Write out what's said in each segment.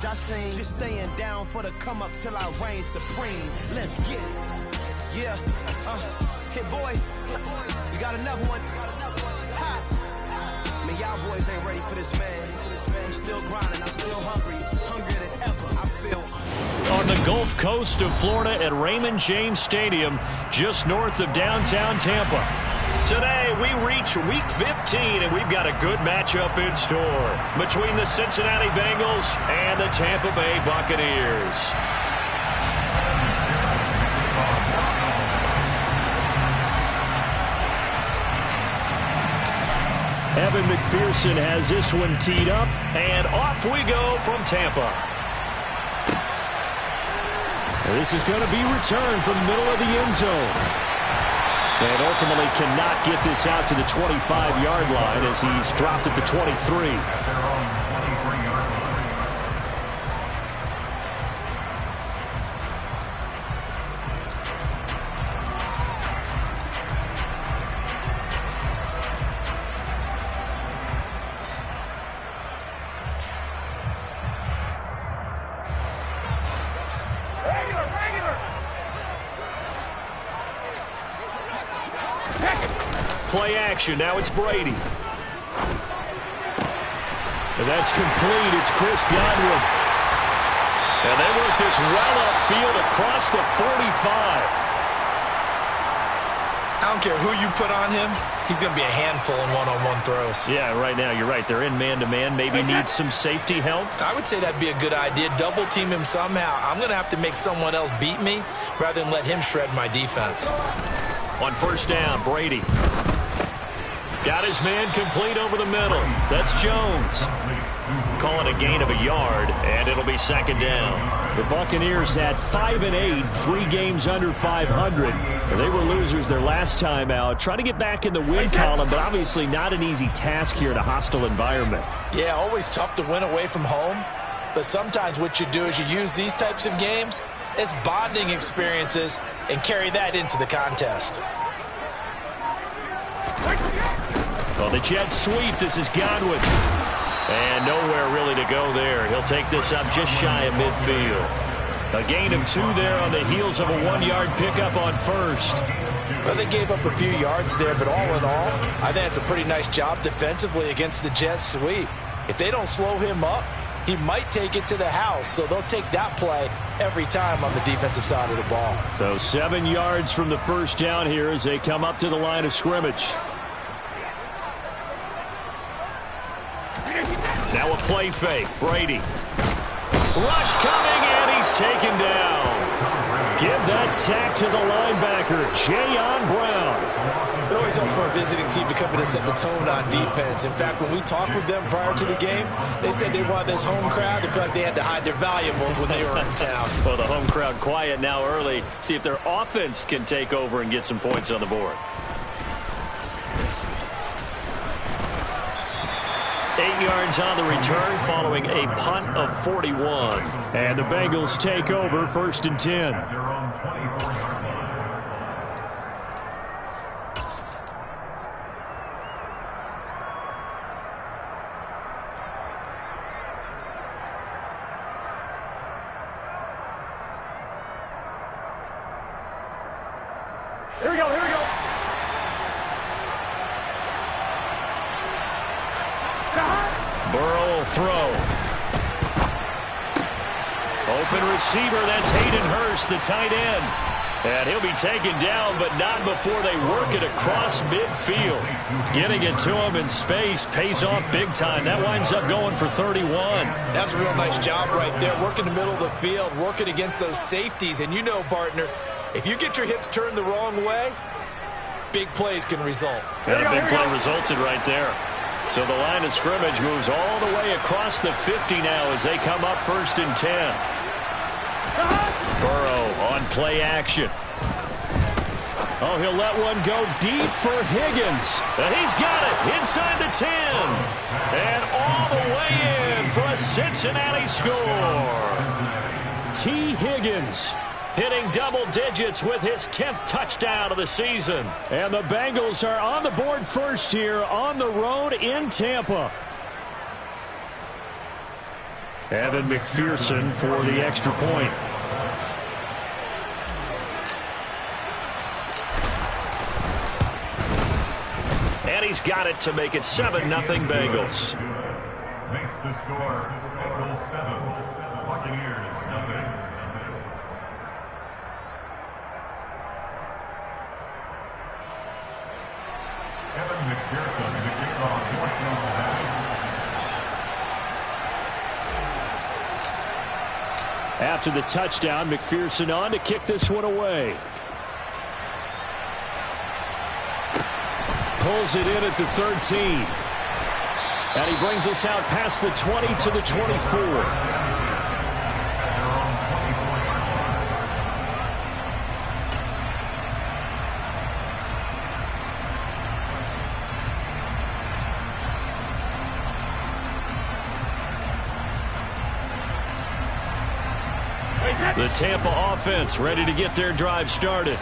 I seen just staying down for the come up till I reign supreme. Let's get it. Yeah. Hit boy. You got another one. Ha. Man, y'all boys ain't ready for this, man. I'm still grinding. I'm still hungry. Hungrier than ever. I feel. On the Gulf Coast of Florida at Raymond James Stadium, just north of downtown Tampa. Today, we reach Week 15, and we've got a good matchup in store between the Cincinnati Bengals and the Tampa Bay Buccaneers. Evan McPherson has this one teed up, and off we go from Tampa. This is going to be returned from the middle of the end zone. And ultimately cannot get this out to the 25-yard line as he's dropped at the 23. Play action. Now it's Brady. And that's complete. It's Chris Godwin. And they work this well upfield across the 45. I don't care who you put on him. He's going to be a handful in one-on-one throws. Yeah, right now you're right. They're in man-to-man. Maybe need some safety help. I would say that'd be a good idea. Double team him somehow. I'm going to have to make someone else beat me rather than let him shred my defense. On first down, Brady. Got his man complete over the middle. That's Jones. Call it a gain of a yard, and it'll be second down. The Buccaneers had 5-8, 3 games under 500. They were losers their last time out. Trying to get back in the win column, but obviously not an easy task here in a hostile environment. Yeah, always tough to win away from home. But sometimes what you do is you use these types of games as bonding experiences and carry that into the contest. Well, the Jets sweep. This is Godwin. And nowhere really to go there. He'll take this up just shy of midfield. A gain of 2 there on the heels of a 1-yard pickup on first. Well, they gave up a few yards there, but all in all, I think it's a pretty nice job defensively against the Jets sweep. If they don't slow him up, he might take it to the house, so they'll take that play every time on the defensive side of the ball. So 7 yards from the first down here as they come up to the line of scrimmage. Now a play fake. Brady. Rush coming, and he's taken down. Give that sack to the linebacker, Jayon Brown. It always helps for a visiting team to come in and set the tone on defense. In fact, when we talked with them prior to the game, they said they wanted this home crowd to feel like they had to hide their valuables when they were in town. Well, the home crowd quiet now early. See if their offense can take over and get some points on the board. 8 yards on the return following a punt of 41. And the Bengals take over 1st and 10. Here we go, here we go. Burrow will throw. Open receiver, that's Hayden Hurst, the tight end. And he'll be taken down, but not before they work it across midfield. Getting it to him in space pays off big time. That winds up going for 31. That's a real nice job right there. Working the middle of the field, working against those safeties. And you know, partner, if you get your hips turned the wrong way, big plays can result. And a big play resulted right there. So the line of scrimmage moves all the way across the 50 now as they come up 1st and 10. Burrow on play action. Oh, he'll let one go deep for Higgins. And he's got it inside the 10. And all the way in for a Cincinnati score. T. Higgins hitting double digits with his 10th touchdown of the season. And the Bengals are on the board first here on the road in Tampa. Evan McPherson for the extra point. And he's got it to make it 7-0 Bengals. Makes the score Bengals 7, Buccaneers nothing. Evan McPherson to kick off portion of the half. After the touchdown, McPherson on to kick this one away. Pulls it in at the 13. And he brings us out past the 20 to the 24. The Tampa offense ready to get their drive started.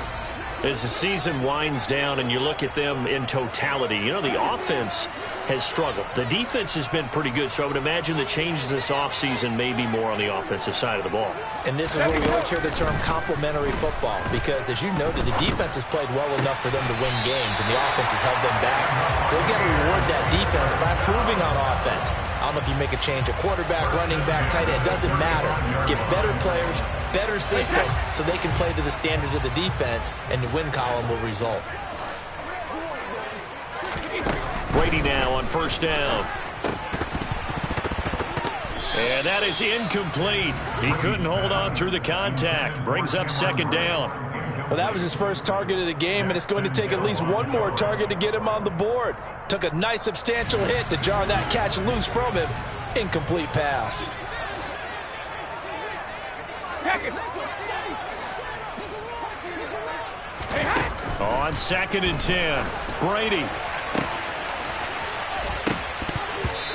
As the season winds down and you look at them in totality, you know, the offense has struggled. The defense has been pretty good, so I would imagine the changes this offseason may be more on the offensive side of the ball. And this is where we always hear the term complementary football, because as you noted, the defense has played well enough for them to win games, and the offense has held them back. So they've got to reward that defense by improving on offense. I don't know if you make a change, a quarterback, running back, tight end, it doesn't matter. Get better players, better system, so they can play to the standards of the defense, and the win column will result. Brady now on first down. And that is incomplete. He couldn't hold on through the contact. Brings up second down. Well, that was his first target of the game, and it's going to take at least one more target to get him on the board. Took a nice substantial hit to jar that catch loose from him. Incomplete pass. On 2nd and 10, Brady.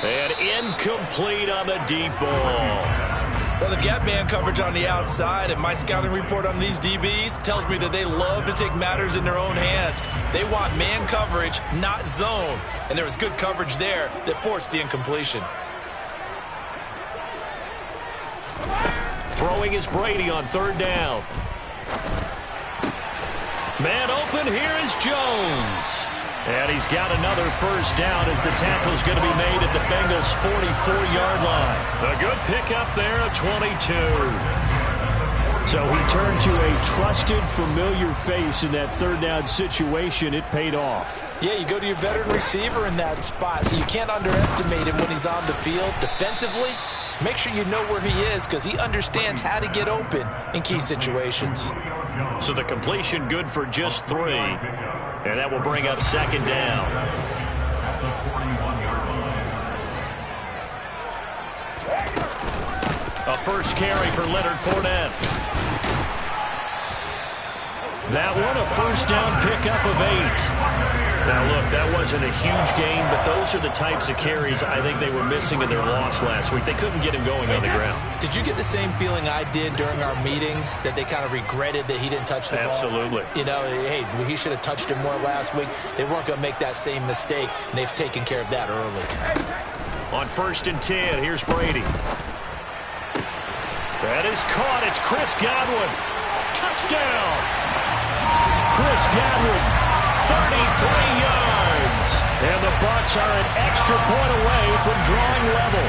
And incomplete on the deep ball. Well, they've got man coverage on the outside, and my scouting report on these DBs tells me that they love to take matters in their own hands. They want man coverage, not zone. And there was good coverage there that forced the incompletion. Throwing is Brady on third down. Man open, here is Jones. And he's got another first down as the tackle's going to be made at the Bengals' 44-yard line. A good pickup there at 22. So he turned to a trusted, familiar face in that third down situation. It paid off. Yeah, you go to your veteran receiver in that spot, so you can't underestimate him when he's on the field. Defensively, make sure you know where he is, because he understands how to get open in key situations. So the completion good for just 3. And that will bring up second down. A first carry for Leonard Fournette. That one, a first down pickup of 8. Now, look, that wasn't a huge gain, but those are the types of carries I think they were missing in their loss last week. They couldn't get him going on the ground. Did you get the same feeling I did during our meetings, that they kind of regretted that he didn't touch the ball? Absolutely. You know, hey, he should have touched him more last week. They weren't going to make that same mistake, and they've taken care of that early. On 1st and 10, here's Brady. That is caught. It's Chris Godwin. Touchdown. Chris Godwin, 33 yards. And the Bucs are an extra point away from drawing level.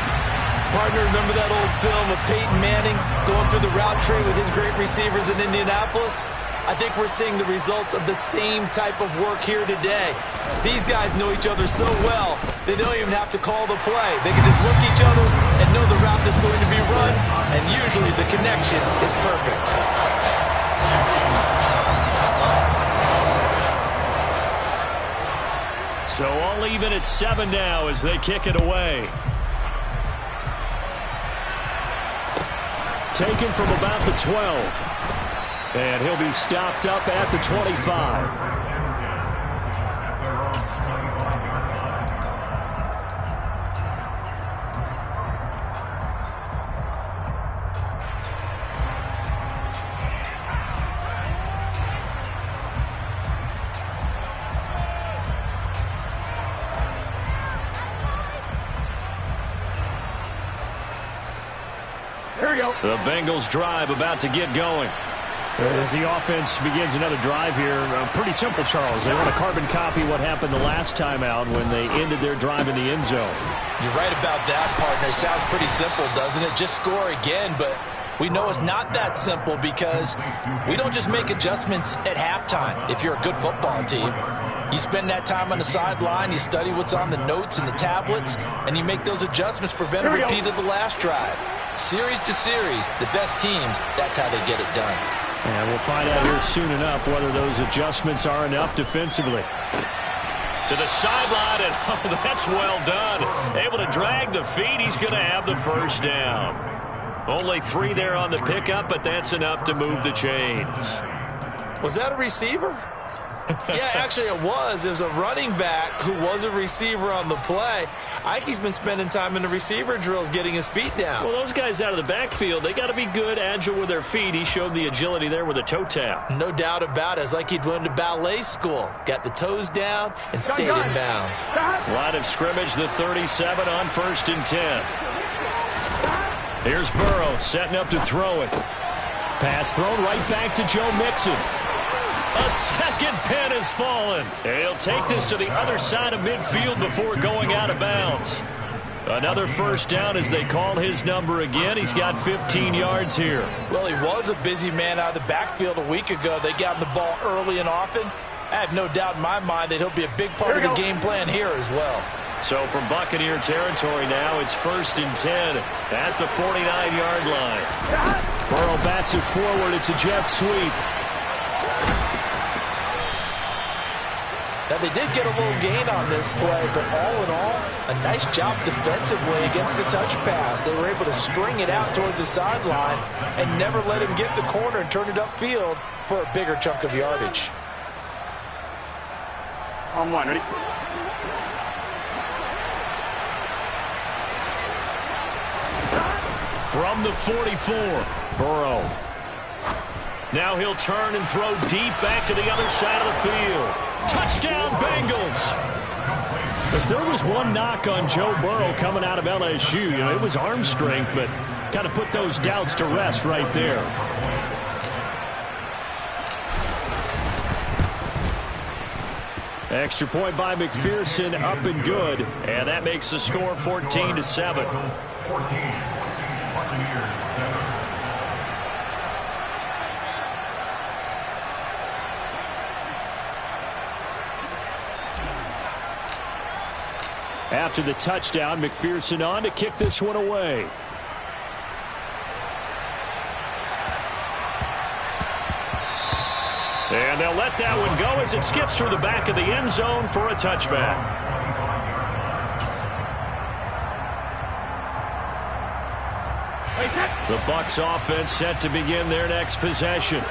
Partner, remember that old film of Peyton Manning going through the route tree with his great receivers in Indianapolis? I think we're seeing the results of the same type of work here today. These guys know each other so well, they don't even have to call the play. They can just look at each other and know the route that's going to be run, and usually the connection is perfect. So all even at 7 now as they kick it away. Taken from about the 12. And he'll be stopped up at the 25. The Bengals drive about to get going. As the offense begins another drive here, pretty simple, Charles. They want to carbon copy what happened the last time out when they ended their drive in the end zone. You're right about that, partner. Sounds pretty simple, doesn't it? Just score again, but we know it's not that simple because we don't just make adjustments at halftime if you're a good football team. You spend that time on the sideline, you study what's on the notes and the tablets, and you make those adjustments to prevent a repeat of the last drive. Series to series, the best teams, that's how they get it done. And we'll find out here soon enough whether those adjustments are enough defensively. To the sideline, and oh, that's well done. Able to drag the feet. He's going to have the first down. Only 3 there on the pickup, but that's enough to move the chains. Was that a receiver? Yeah, actually it was. It was a running back who was a receiver on the play. I think he's been spending time in the receiver drills getting his feet down. Well, those guys out of the backfield, they got to be good, agile with their feet. He showed the agility there with a toe tap. No doubt about it. It's like he'd went to ballet school. Got the toes down and stayed in bounds. Line of scrimmage, the 37 on 1st and 10. Here's Burrow setting up to throw it. Pass thrown right back to Joe Mixon. A second pin has fallen. He'll take this to the other side of midfield before going out of bounds. Another first down as they call his number again. He's got 15 yards here. Well, he was a busy man out of the backfield a week ago. They got him the ball early and often. I have no doubt in my mind that he'll be a big part of the game plan here as well. So from Buccaneer territory now, it's 1st and 10 at the 49-yard line. Burrow bats it forward. It's a jet sweep. Now, they did get a little gain on this play, but all in all, a nice job defensively against the touch pass. They were able to string it out towards the sideline and never let him get the corner and turn it upfield for a bigger chunk of yardage. On one, ready? From the 44, Burrow. Now he'll turn and throw deep back to the other side of the field. Touchdown, Bengals! If there was one knock on Joe Burrow coming out of LSU, it was arm strength, but kind of put those doubts to rest right there. Extra point by McPherson, up and good. And that makes the score 14-7. 14. Buccaneers 7. After the touchdown, McPherson on to kick this one away. And they'll let that one go as it skips through the back of the end zone for a touchback. The Bucs offense set to begin their next possession.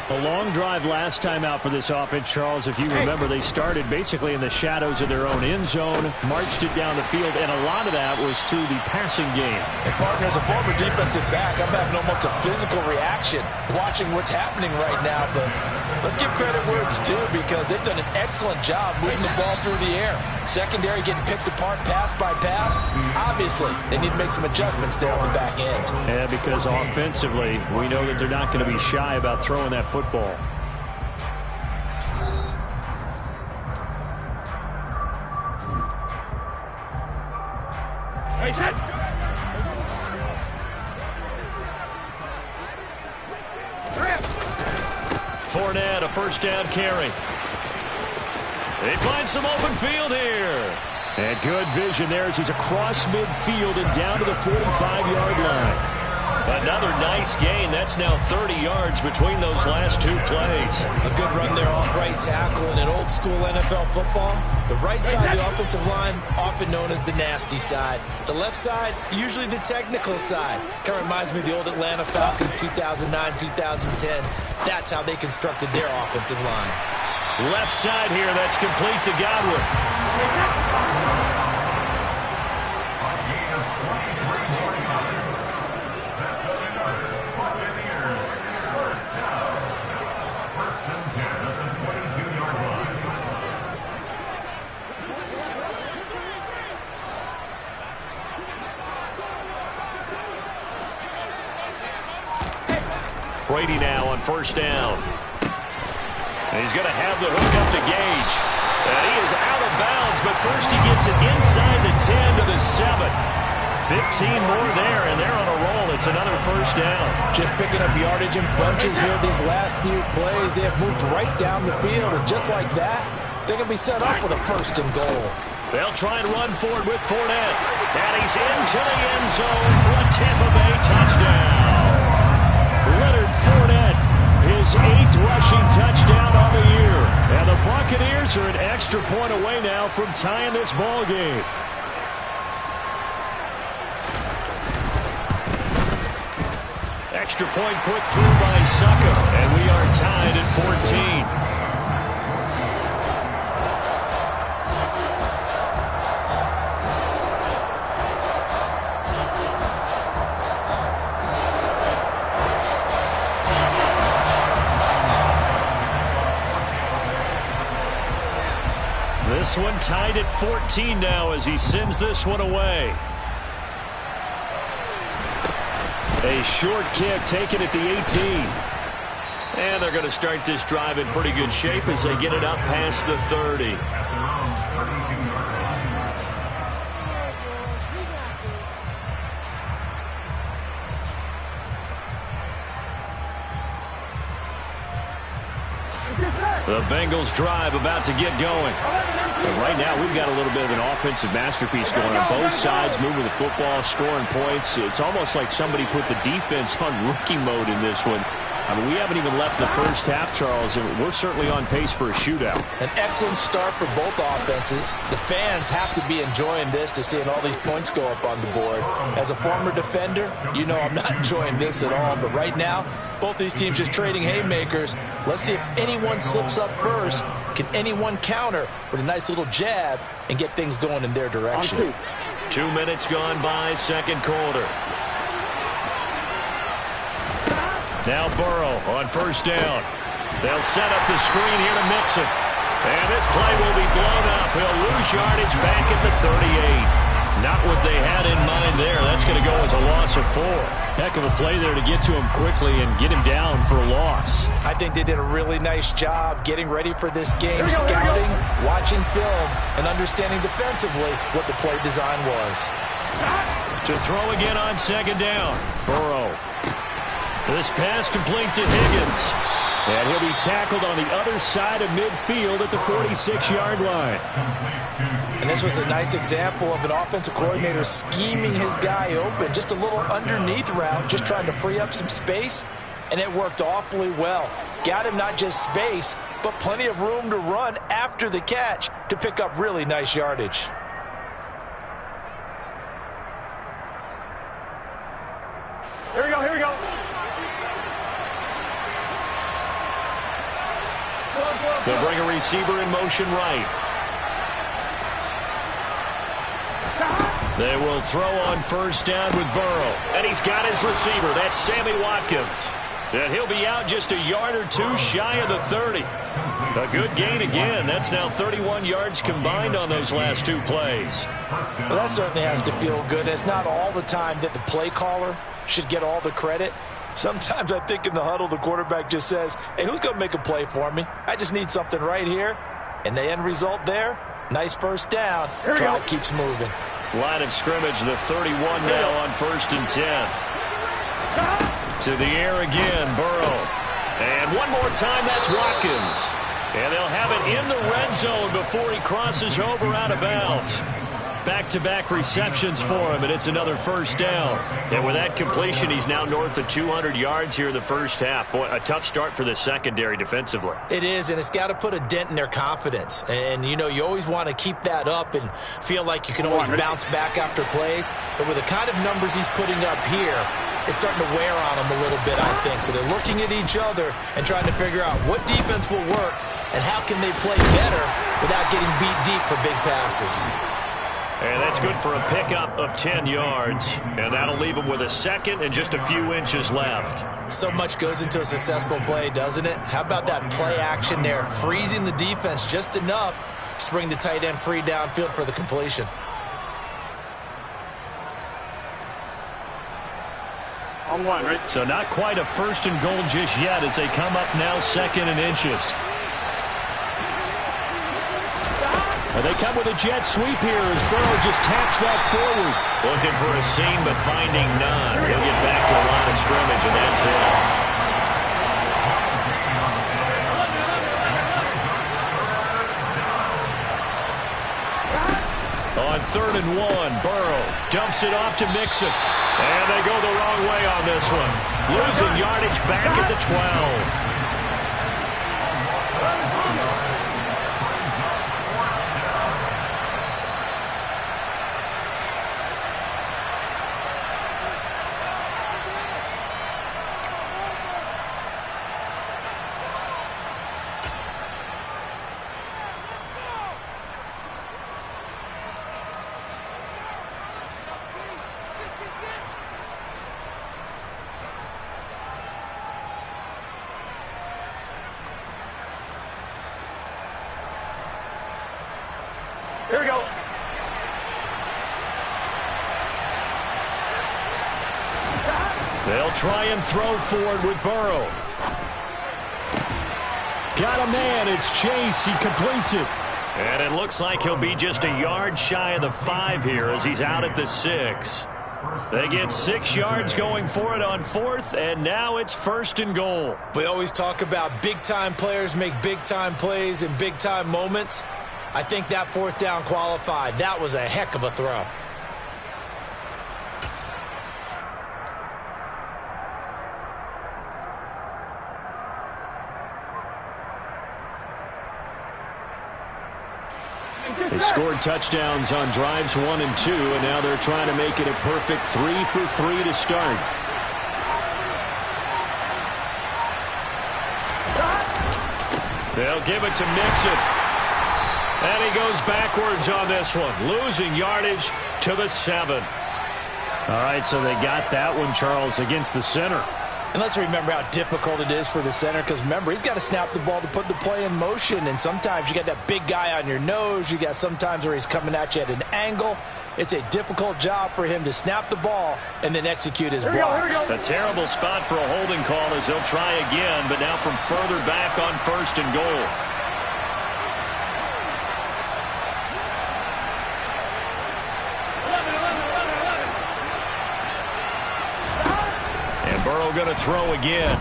A long drive last time out for this offense, Charles. If you remember, they started basically in the shadows of their own end zone, marched it down the field, and a lot of that was through the passing game. And partner, as a former defensive back, I'm having almost a physical reaction watching what's happening right now. But let's give credit where it's due because they've done an excellent job moving the ball through the air. Secondary getting picked apart pass by pass. Obviously, they need to make some adjustments there on the back end. Yeah, because offensively, we know that they're not going to be shy about throwing that football. Hey, set! Fournette, a first down carry. They find some open field here. And good vision there as he's across midfield and down to the 45-yard line. Another nice gain. That's now 30 yards between those last two plays. A good run there off right tackle in an old school NFL football. The right side of the offensive line, often known as the nasty side. The left side, usually the technical side. Kind of reminds me of the old Atlanta Falcons 2009-2010. That's how they constructed their offensive line. Left side here, that's complete to Godwin. Brady now on first down. And he's going to have the hook up to Gage. And he is out of bounds, but first he gets it inside the 10 to the 7. 15 more there, and they're on a roll. It's another first down. Just picking up yardage in bunches here these last few plays. They have moved right down the field, and just like that, they're going to be set up for the first and goal. They'll try and run forward with Fournette. And he's into the end zone for a Tampa Bay touchdown. Leonard Fournette, his 8th rushing touchdown on the year. And the Buccaneers are an extra point away now from tying this ball game. Extra point put through by Succa, and we are tied at 14. This one tied at 14 now as he sends this one away. A short kick taken at the 18. And they're going to start this drive in pretty good shape as they get it up past the 30. The Bengals drive about to get going. But right now, we've got a little bit of an offensive masterpiece going on both sides, moving the football, scoring points. It's almost like somebody put the defense on rookie mode in this one. I mean, we haven't even left the first half, Charles, and we're certainly on pace for a shootout. An excellent start for both offenses. The fans have to be enjoying this to seeing all these points go up on the board. As a former defender, you know I'm not enjoying this at all, but right now, both these teams just trading haymakers. Let's see if anyone slips up first. Can anyone counter with a nice little jab and get things going in their direction? 2 minutes gone by, second quarter. Now Burrow on first down. They'll set up the screen here to Mixon. And this play will be blown up. He'll lose yardage back at the 38. Not what they had in mind there. That's going to go as a loss of 4. Heck of a play there to get to him quickly and get him down for a loss. I think they did a really nice job getting ready for this game, scouting, watching film, and understanding defensively what the play design was. To throw again on second down. Burrow. This pass complete to Higgins. And he'll be tackled on the other side of midfield at the 46-yard line. And this was a nice example of an offensive coordinator scheming his guy open. Just a little underneath route, just trying to free up some space. And it worked awfully well. Got him not just space, but plenty of room to run after the catch to pick up really nice yardage. Here we go, here we go. They'll bring a receiver in motion right. They will throw on first down with Burrow. And he's got his receiver. That's Sammy Watkins. And he'll be out just a yard or two shy of the 30. A good gain again. That's now 31 yards combined on those last 2 plays. Well, that certainly has to feel good. It's not all the time that the play caller should get all the credit. Sometimes I think in the huddle, the quarterback just says, hey, who's going to make a play for me? I just need something right here. And the end result there, nice first down. Drive keeps moving. Line of scrimmage, the 31 now on first and 10. To the air again, Burrow. And one more time, that's Watkins. And they'll have it in the red zone before he crosses over out of bounds. Back-to-back receptions for him, and it's another first down. And with that completion, he's now north of 200 yards here in the first half. Boy, a tough start for the secondary defensively. It is, and it's got to put a dent in their confidence. And, you know, you always want to keep that up and feel like you can always bounce back after plays. But with the kind of numbers he's putting up here, it's starting to wear on them a little bit, I think. So they're looking at each other and trying to figure out what defense will work and how can they play better without getting beat deep for big passes. And that's good for a pickup of 10 yards. And that'll leave him with a second and just a few inches left. So much goes into a successful play, doesn't it? How about that play action there? Freezing the defense just enough to bring the tight end free downfield for the completion. On one, right? So not quite a first and goal just yet as they come up now 2nd and inches. And they come with a jet sweep here as Burrow just taps that forward. Looking for a seam, but finding none. He'll get back to the line of scrimmage, and that's it. On 3rd and 1, Burrow dumps it off to Mixon. And they go the wrong way on this one. Losing yardage back at the 12. Here we go. They'll try and throw forward with Burrow. Got a man. It's Chase. He completes it. And it looks like he'll be just a yard shy of the 5 here as he's out at the 6. They get 6 yards going for it on 4th, and now it's 1st and goal. We always talk about big-time players make big-time plays in big-time moments. I think that 4th down qualified. That was a heck of a throw. They scored touchdowns on drives 1 and 2, and now they're trying to make it a perfect 3 for 3 to start. They'll give it to Mixon. And he goes backwards on this one, losing yardage to the 7. All right, so they got that one, Charles, against the center. And let's remember how difficult it is for the center, because remember, he's got to snap the ball to put the play in motion, and sometimes you got that big guy on your nose. You got sometimes where he's coming at you at an angle. It's a difficult job for him to snap the ball and then execute his block. A terrible spot for a holding call as they'll try again, but now from further back on 1st and goal. Burrow going to throw again.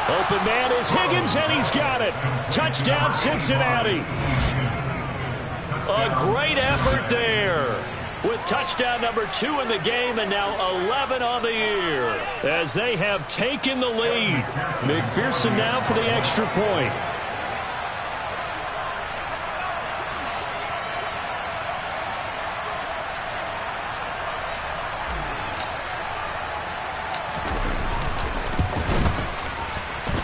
Open man is Higgins, and he's got it. Touchdown, Cincinnati. A great effort there with touchdown number 2 in the game and now 11 on the year as they have taken the lead. McPherson now for the extra point.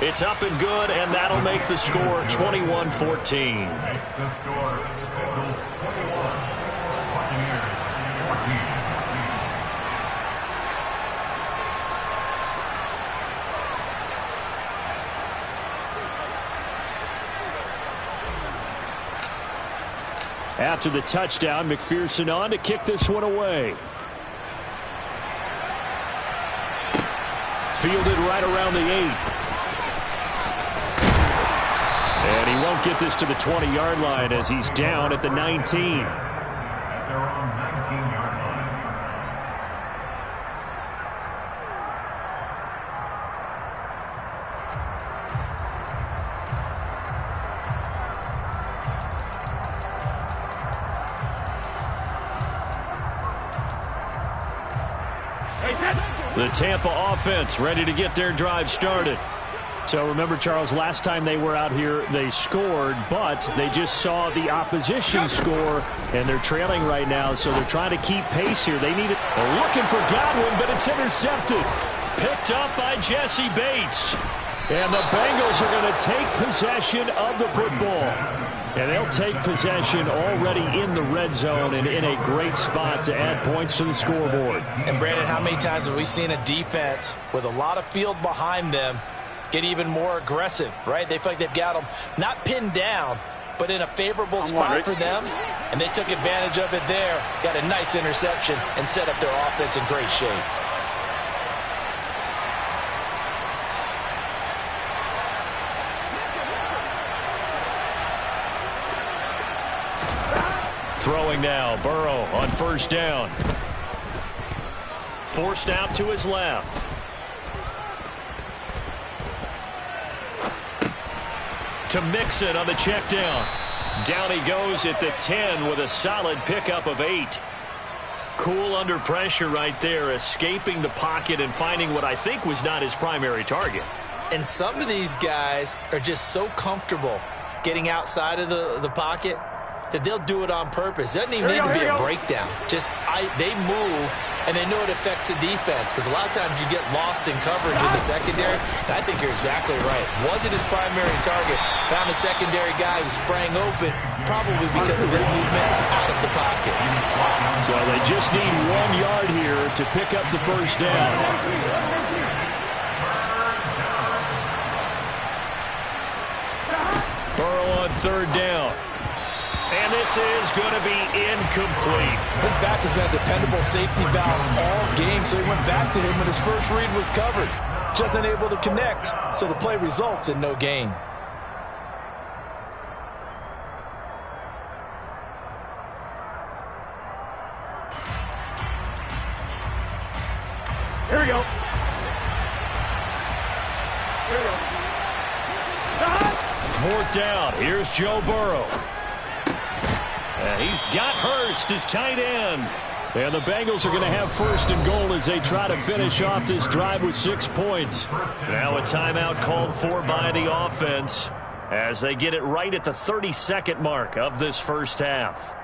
It's up and good, and that'll make the score 21-14. Makes the score Bengals 21, Buccaneers 14. After the touchdown, McPherson on to kick this one away. Fielded right around the 8. And he won't get this to the 20-yard line as he's down at the 19. At their own 19-yard line. The Tampa offense ready to get their drive started. So remember, Charles, last time they were out here, they scored, but they just saw the opposition score, and they're trailing right now, so they're trying to keep pace here. They need it. They're looking for Godwin, but it's intercepted. Picked up by Jesse Bates. And the Bengals are going to take possession of the football. And they'll take possession already in the red zone and in a great spot to add points to the scoreboard. And, Brandon, how many times have we seen a defense with a lot of field behind them get even more aggressive, right? They feel like they've got them not pinned down, but in a favorable spot for them, and they took advantage of it there. Got a nice interception and set up their offense in great shape. Throwing now, Burrow on first down. Forced out to his left. To Mixon on the check down. Down he goes at the 10 with a solid pickup of 8. Cool under pressure right there, escaping the pocket and finding what I think was not his primary target. And some of these guys are just so comfortable getting outside of the pocket that they'll do it on purpose. It doesn't even need to be a breakdown. Just they move, and they know it affects the defense, because a lot of times you get lost in coverage in the secondary. And I think you're exactly right. Wasn't his primary target. Found a secondary guy who sprang open, probably because of his movement out of the pocket. So they just need 1 yard here to pick up the first down. Burrow on third down. And this is going to be incomplete. His back has been a dependable safety valve all game, so he went back to him when his first read was covered. Just unable to connect, so the play results in no gain. Here we go. Here we go. Fourth down. Here's Joe Burrow. And he's got Hurst as tight end. And the Bengals are going to have first and goal as they try to finish off this drive with 6 points. Now a timeout called for by the offense as they get it right at the 32nd mark of this first half.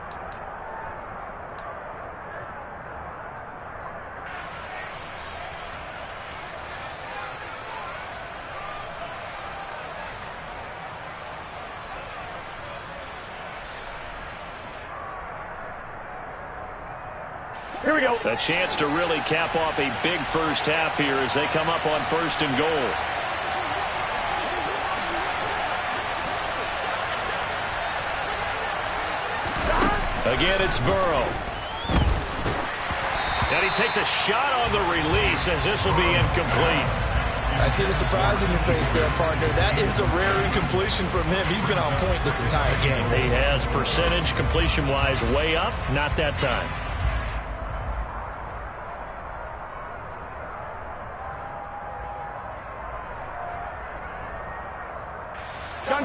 Here we go. A chance to really cap off a big first half here as they come up on first and goal. Again, it's Burrow. And he takes a shot on the release as this will be incomplete. I see the surprise in your face there, partner. That is a rare incompletion from him. He's been on point this entire game. He has percentage completion-wise way up. Not that time.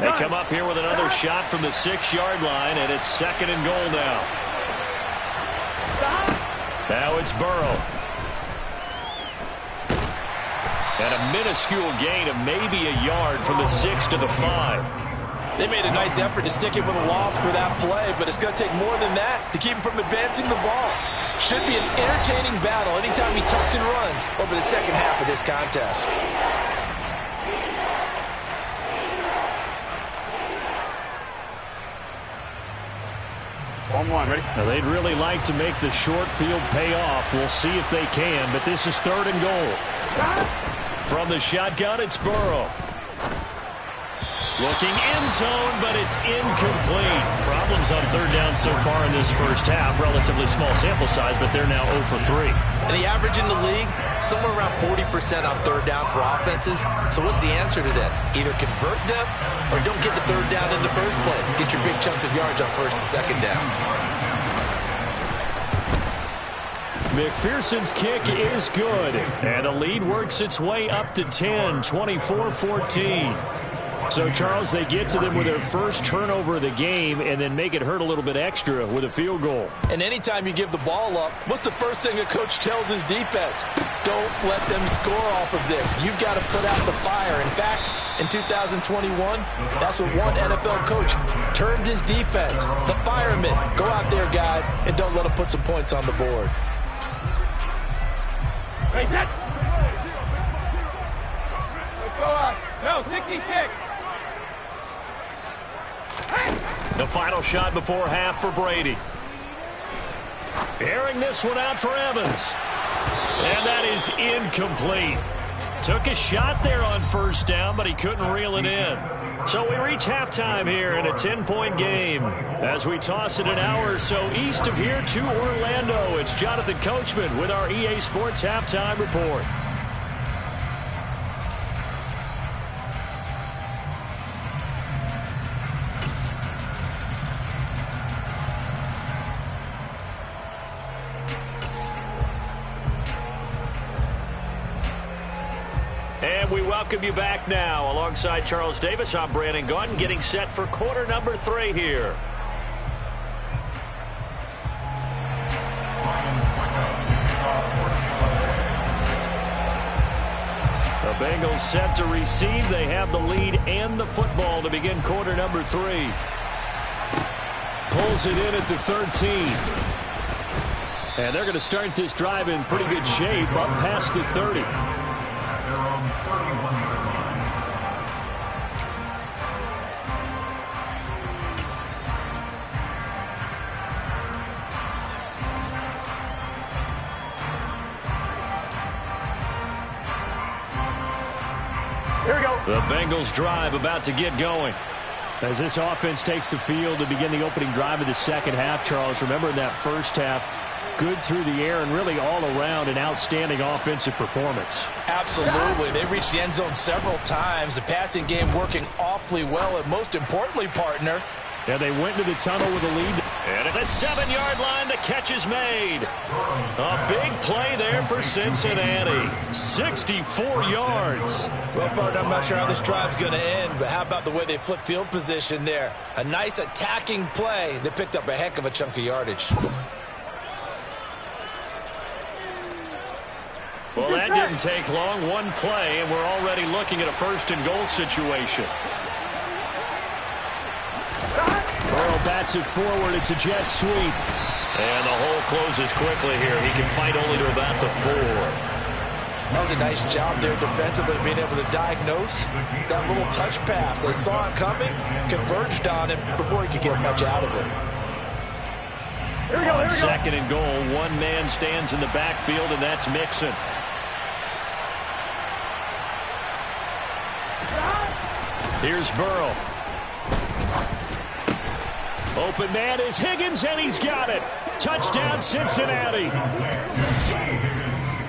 They come up here with another shot from the 6-yard line, and it's second and goal now. Now it's Burrow. And a minuscule gain of maybe a yard from the 6 to the 5. They made a nice effort to stick it with a loss for that play, but it's going to take more than that to keep him from advancing the ball. Should be an entertaining battle anytime he tucks and runs over the second half of this contest. Ready? Now they'd really like to make the short field pay off. We'll see if they can, but this is third and goal. From the shotgun, it's Burrow. Looking end zone, but it's incomplete. Problems on third down so far in this first half. Relatively small sample size, but they're now 0 for 3. And the average in the league, somewhere around 40% on third down for offenses. So what's the answer to this? Either convert them or don't get the third down in the first place. Get your big chunks of yards on first and second down. McPherson's kick is good. And the lead works its way up to 10, 24-14. So, Charles, they get to them with their first turnover of the game and then make it hurt a little bit extra with a field goal. And anytime you give the ball up, what's the first thing a coach tells his defense? Don't let them score off of this. You've got to put out the fire. In fact, in 2021, that's what one NFL coach termed his defense. The firemen. Go out there, guys, and don't let them put some points on the board. Hey, set. Let's go on. No, 66. The final shot before half for Brady. Airing this one out for Evans. And that is incomplete. Took a shot there on first down, but he couldn't reel it in. So we reach halftime here in a 10-point game. As we toss it an hour or so east of here to Orlando, it's Jonathan Coachman with our EA Sports Halftime Report. And we welcome you back now. Alongside Charles Davis, I'm Brandon Gaudin, getting set for quarter number 3 here. The Bengals set to receive. They have the lead and the football to begin quarter number 3. Pulls it in at the 13. And they're going to start this drive in pretty good shape up past the 30. Here we go. The Bengals drive about to get going. As this offense takes the field to begin the opening drive of the second half, Charles, remember in that first half, good through the air and really all around an outstanding offensive performance. Absolutely. They reached the end zone several times. The passing game working awfully well. And most importantly, partner, Yeah, they went into the tunnel with a lead. And at the 7-yard line, the catch is made. A big play there for Cincinnati. 64 yards. well, partner, I'm not sure how this drive's going to end, but how about the way they flipped field position there? A nice attacking play that picked up a heck of a chunk of yardage. Well, that didn't take long. One play, and we're already looking at a first-and-goal situation. Burrow bats it forward. It's a jet sweep. And the hole closes quickly here. He can fight only to about the 4. That was a nice job there defensively, being able to diagnose that little touch pass. They saw it coming, converged on him before he could get much out of it. Here we go. On second and goal, one man stands in the backfield, and that's Mixon. Here's Burrow. Open man is Higgins, and he's got it. Touchdown, Cincinnati.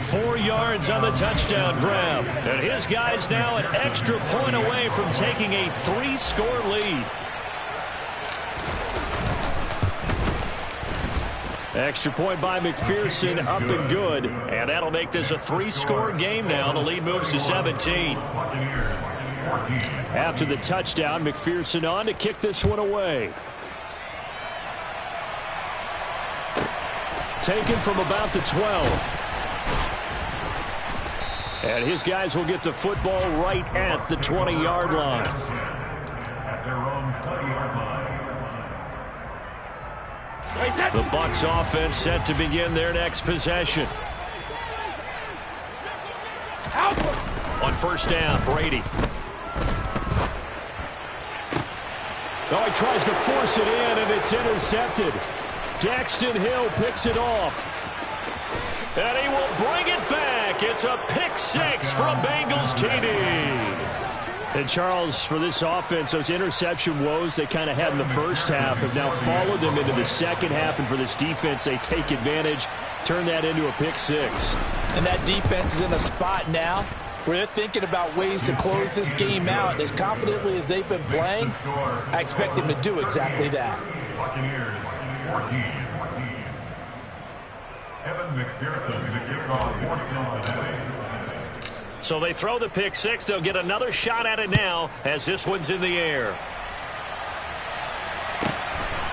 4 yards on the touchdown grab. And his guy's now an extra point away from taking a 3-score lead. Extra point by McPherson, up and good. And that'll make this a 3-score game now. The lead moves to 17. After the touchdown, McPherson on to kick this one away. Taken from about the 12. And his guys will get the football right at the 20-yard line. At their own 20-yard line. The Bucs offense set to begin their next possession. On first down, Brady. Oh, he tries to force it in, and it's intercepted. Daxton Hill picks it off. And he will bring it back. It's a pick 6 from Bengals TD. And Charles, for this offense, those interception woes they kind of had in the first half have now followed them into the second half. And for this defense, they take advantage, turn that into a pick 6. And that defense is in a spot now where they're thinking about ways to close this game out. As confidently as they've been playing, I expect them to do exactly that. Buccaneers 14. Evan McPherson, the kickoff for Cincinnati. So they throw the pick 6. They'll get another shot at it now as this one's in the air.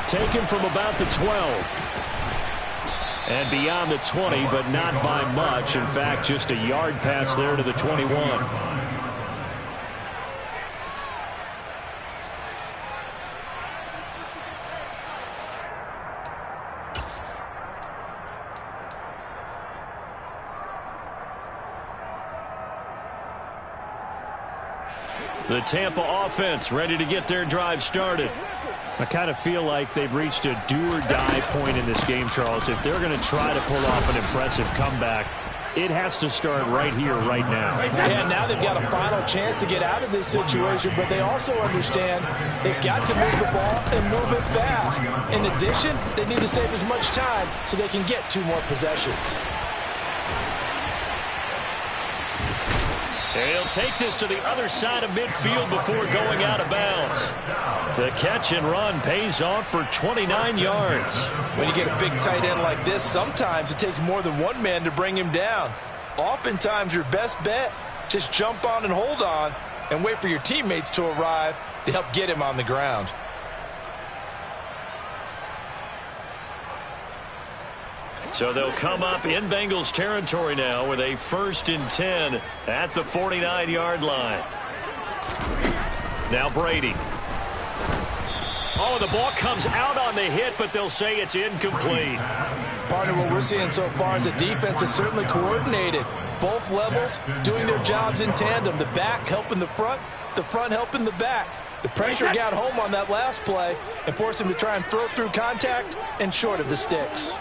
Taken from about the 12. And beyond the 20, but not by much. In fact, just a yard pass there to the 21. The Tampa offense ready to get their drive started. I kind of feel like they've reached a do-or-die point in this game, Charles. If they're going to try to pull off an impressive comeback, it has to start right here, right now. Yeah, now they've got a final chance to get out of this situation, but they also understand they've got to move the ball and move it fast. In addition, they need to save as much time so they can get 2 more possessions. And he'll take this to the other side of midfield before going out of bounds. The catch and run pays off for 29 yards. When you get a big tight end like this, sometimes it takes more than one man to bring him down. Oftentimes, your best bet, just jump on and hold on and wait for your teammates to arrive to help get him on the ground. So they'll come up in Bengals territory now with a 1st and 10 at the 49-yard line. Now Brady. Oh, the ball comes out on the hit, but they'll say it's incomplete. Partner, what we're seeing so far is the defense is certainly coordinated. Both levels doing their jobs in tandem. The back helping the front helping the back. The pressure got home on that last play and forced him to try and throw through contact and short of the sticks.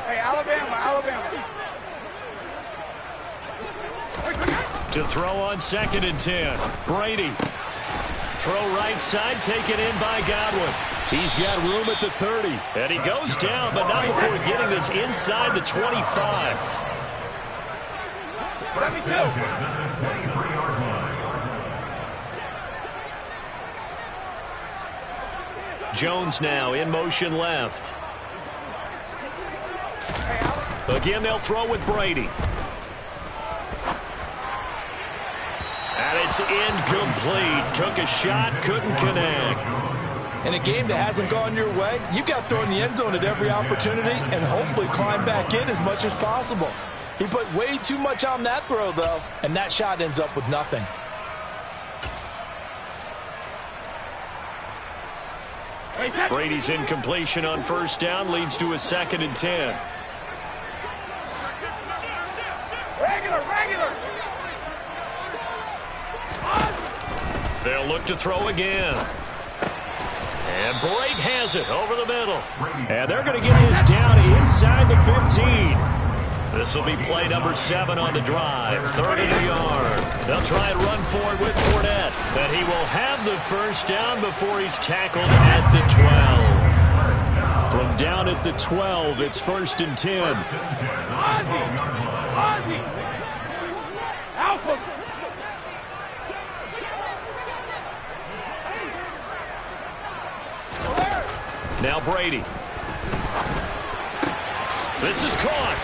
Hey, Alabama. To throw on 2nd and 10. Brady. Throw right side, taken in by Godwin. He's got room at the 30. And he goes down, but not before getting this inside the 25. Let me go. Jones now in motion left. Again, they'll throw with Brady. And it's incomplete. Took a shot, couldn't connect. In a game that hasn't gone your way, you've got to throw in the end zone at every opportunity and hopefully climb back in as much as possible. He put way too much on that throw, though, and that shot ends up with nothing. Brady's incompletion on 1st down leads to a 2nd and 10. Regular. They'll look to throw again. And Brate has it over the middle. And they're going to get this down inside the 15. This will be play number 7 on the drive. 3rd and a yard. They'll try and run for it with Fournette. And he will have the 1st down before he's tackled at the 12. From down at the 12, it's 1st and 10. Ozzie. Alpha. Now Brady. This is caught.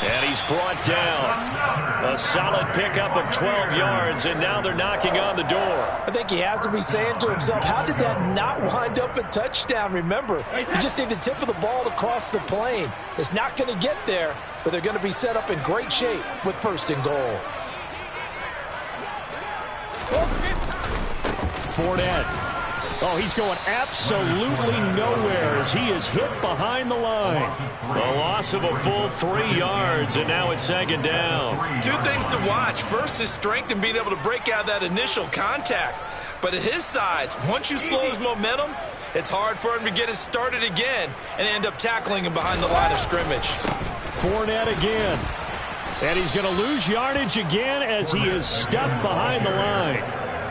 And he's brought down. A solid pickup of 12 yards, and now they're knocking on the door. I think he has to be saying to himself, how did that not wind up a touchdown? Remember, you just need the tip of the ball to cross the plane. It's not going to get there, but they're going to be set up in great shape with 1st and goal. Fournette. Oh, he's going absolutely nowhere as he is hit behind the line. A loss of a full 3 yards, and now it's 2nd down. 2 things to watch. First, his strength and being able to break out that initial contact. But at his size, once you slow his momentum, it's hard for him to get it started again and end up tackling him behind the line of scrimmage. Fournette again. And he's going to lose yardage again as he is stuck behind the line.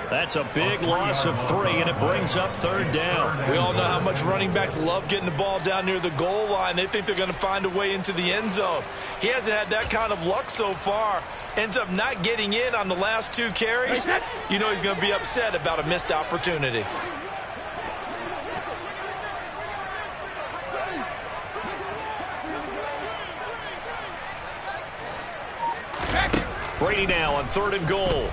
That's a big loss of 3, and it brings up 3rd down. We all know how much running backs love getting the ball down near the goal line. They think they're going to find a way into the end zone. He hasn't had that kind of luck so far. Ends up not getting in on the last 2 carries. You know he's going to be upset about a missed opportunity. Brady now on 3rd and goal.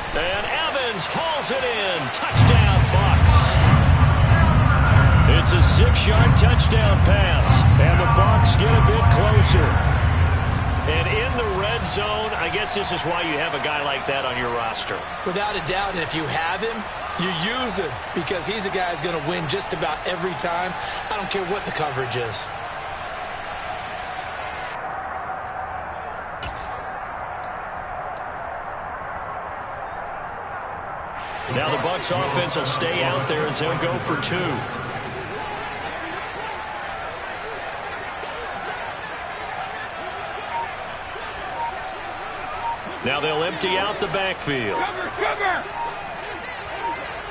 And Evans hauls it in. Touchdown, Bucs. It's a 6-yard touchdown pass. And the Bucs get a bit closer. And in the red zone, I guess this is why you have a guy like that on your roster. Without a doubt, and if you have him, you use him because he's a guy who's going to win just about every time. I don't care what the coverage is. Now the Bucs offense will stay out there as they'll go for 2. Now they'll empty out the backfield. Sugar!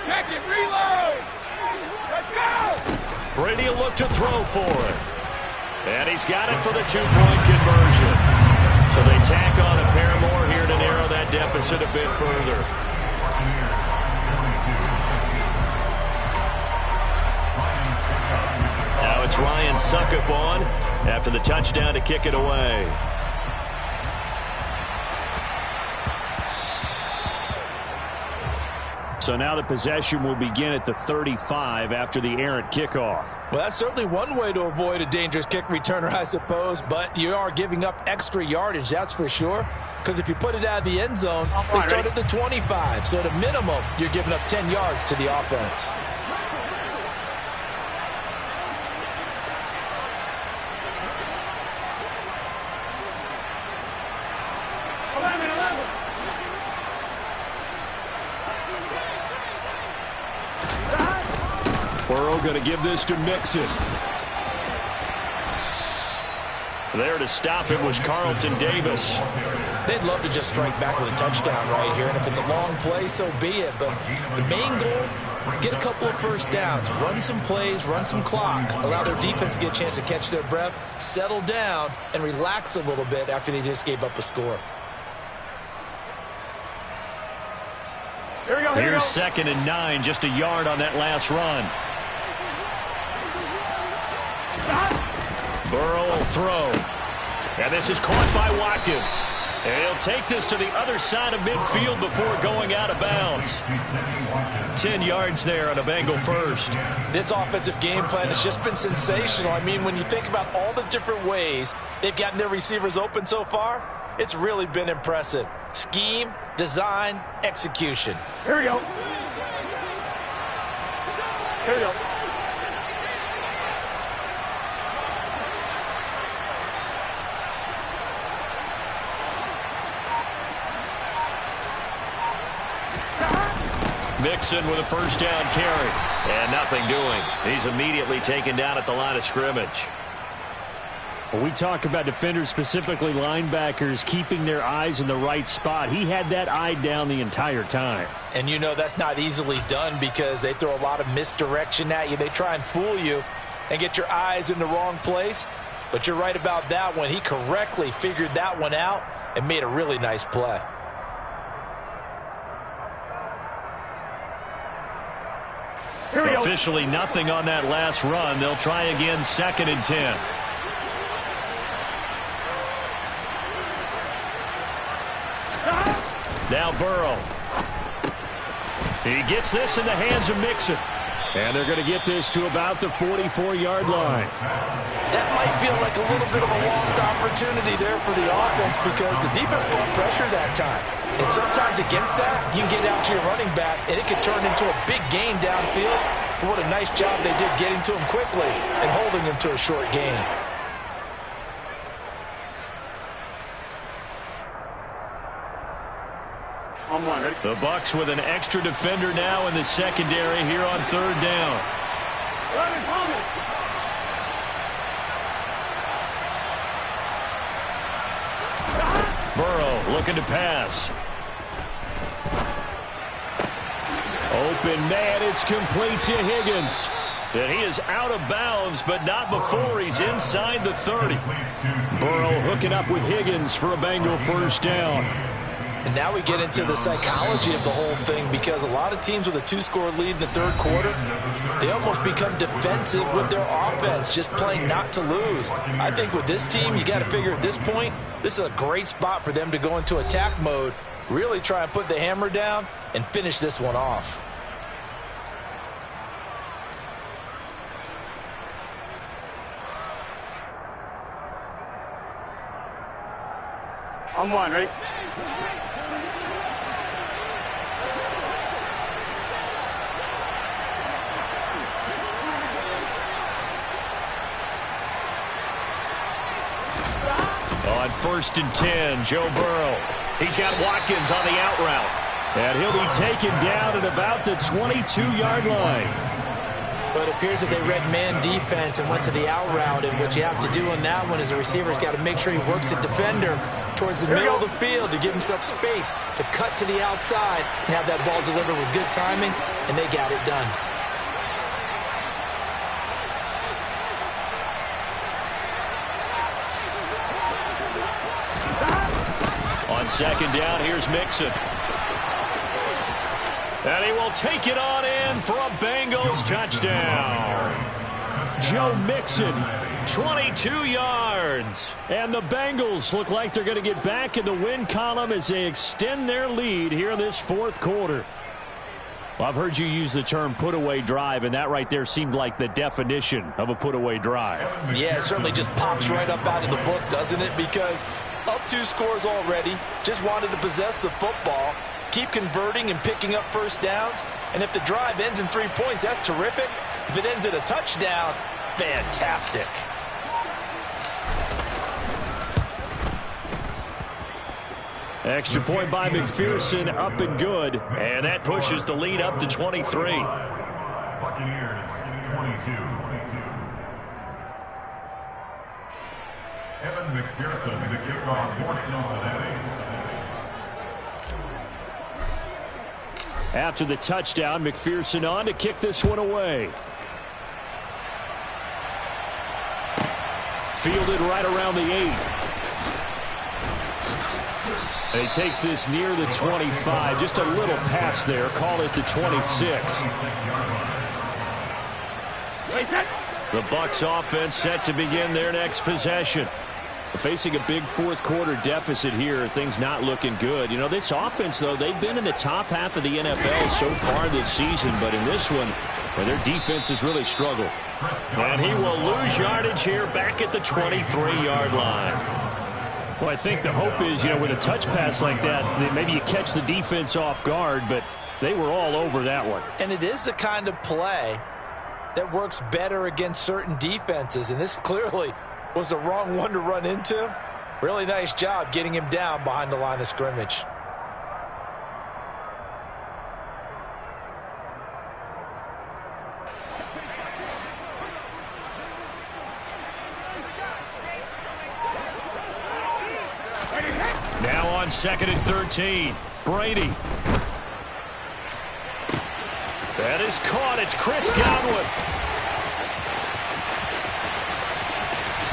Check it, reload! Let's go! Brady will look to throw for it. And he's got it for the two-point conversion. So they tack on a pair more here to narrow that deficit a bit further. Now it's Ryan Succop on after the touchdown to kick it away. So now the possession will begin at the 35 after the errant kickoff. Well, that's certainly one way to avoid a dangerous kick returner, I suppose, but you are giving up extra yardage, that's for sure, because if you put it out of the end zone, they start at the 25, so at a minimum, you're giving up 10 yards to the offense. Burrow going to give this to Mixon. There to stop it was Carlton Davis. They'd love to just strike back with a touchdown right here, and if it's a long play, so be it. But the main goal, get a couple of first downs, run some plays, run some clock, allow their defense to get a chance to catch their breath, settle down, and relax a little bit after they just gave up a score. Here's 2nd and 9, just a yard on that last run. Burrow will throw. And this is caught by Watkins. And he'll take this to the other side of midfield before going out of bounds. 10 yards there on a Bengal first. This offensive game plan has just been sensational. I mean, when you think about all the different ways they've gotten their receivers open so far, it's really been impressive. Scheme, design, execution. Here we go. Here we go. Mixon with a first down carry. And nothing doing. He's immediately taken down at the line of scrimmage. When we talk about defenders, specifically linebackers, keeping their eyes in the right spot, he had that eye down the entire time. And you know that's not easily done because they throw a lot of misdirection at you. They try and fool you and get your eyes in the wrong place. But you're right about that one. He correctly figured that one out and made a really nice play. Officially nothing on that last run. They'll try again, 2nd and 10. Now Burrow. He gets this in the hands of Mixon. And they're going to get this to about the 44-yard line. That might feel like a little bit of a lost opportunity there for the offense because the defense brought pressure that time. And sometimes against that, you can get out to your running back, and it could turn into a big gain downfield. But what a nice job they did getting to him quickly and holding him to a short gain. The Bucs with an extra defender now in the secondary here on 3rd down. Burrow looking to pass. Open man, it's complete to Higgins. And he is out of bounds, but not before he's inside the 30. Burrow hooking up with Higgins for a Bengal first down. And now we get into the psychology of the whole thing because a lot of teams with a 2-score lead in the 3rd quarter, they almost become defensive with their offense, just playing not to lose. I think with this team, you got to figure at this point, this is a great spot for them to go into attack mode, really try and put the hammer down and finish this one off. On one, right? On 1st and 10, Joe Burrow. He's got Watkins on the out route. And he'll be taken down at about the 22-yard line. But it appears that they read man defense and went to the out route, and what you have to do on that one is the receiver's got to make sure he works the defender towards the middle of the field to give himself space to cut to the outside and have that ball delivered with good timing, and they got it done. On second down, here's Mixon. And he will take it on in for a Bengals touchdown. Joe Mixon, 22 yards. And the Bengals look like they're going to get back in the win column as they extend their lead here in this fourth quarter. Well, I've heard you use the term put-away drive, and that right there seemed like the definition of a put-away drive. Yeah, it certainly just pops right up out of the book, doesn't it? Because up 2 scores already, just wanted to possess the football, keep converting and picking up first downs. And if the drive ends in 3 points, that's terrific. If it ends in a touchdown, fantastic. Extra point by McPherson, up and good. And that pushes the lead up to 23. Buccaneers, 22. Evan McPherson, the kickoff for Cincinnati. After the touchdown, McPherson on to kick this one away. Fielded right around the 8. And he takes this near the 25. Just a little pass there. Call it the 26. The Bucs offense set to begin their next possession. Facing a big fourth quarter deficit here, things not looking good. You know, this offense, though, they've been in the top half of the NFL so far this season, but in this one, well, their defense has really struggled. And he will lose yardage here back at the 23-yard line. Well, I think the hope is, you know, with a touch pass like that, that maybe you catch the defense off guard, but they were all over that one. And it is the kind of play that works better against certain defenses, and this clearly was the wrong one to run into. Really nice job getting him down behind the line of scrimmage. Now on 2nd and 13. Brady. That is caught. It's Chris Godwin.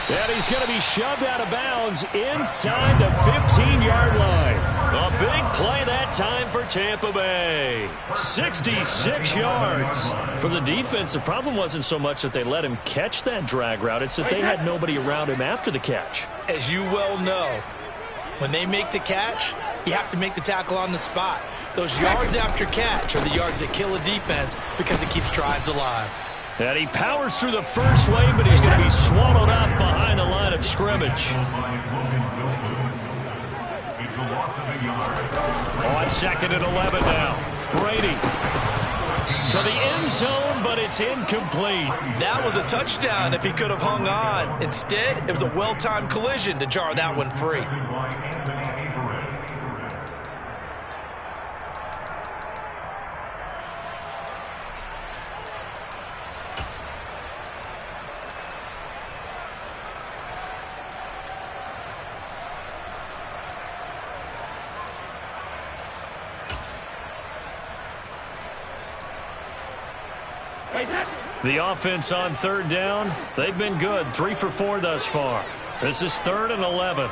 And he's going to be shoved out of bounds inside the 15-yard line. A big play that time for Tampa Bay. 66 yards. For the defense, the problem wasn't so much that they let him catch that drag route. It's that they had nobody around him after the catch. As you well know, when they make the catch, you have to make the tackle on the spot. Those yards after catch are the yards that kill a defense because it keeps drives alive. And he powers through the first wave, but he's going to be swallowed up behind the line of scrimmage. On 2nd and 11 now. Brady to the end zone, but it's incomplete. That was a touchdown if he could have hung on. Instead, it was a well-timed collision to jar that one free. The offense on 3rd down, they've been good. 3 for 4 thus far. This is 3rd and 11.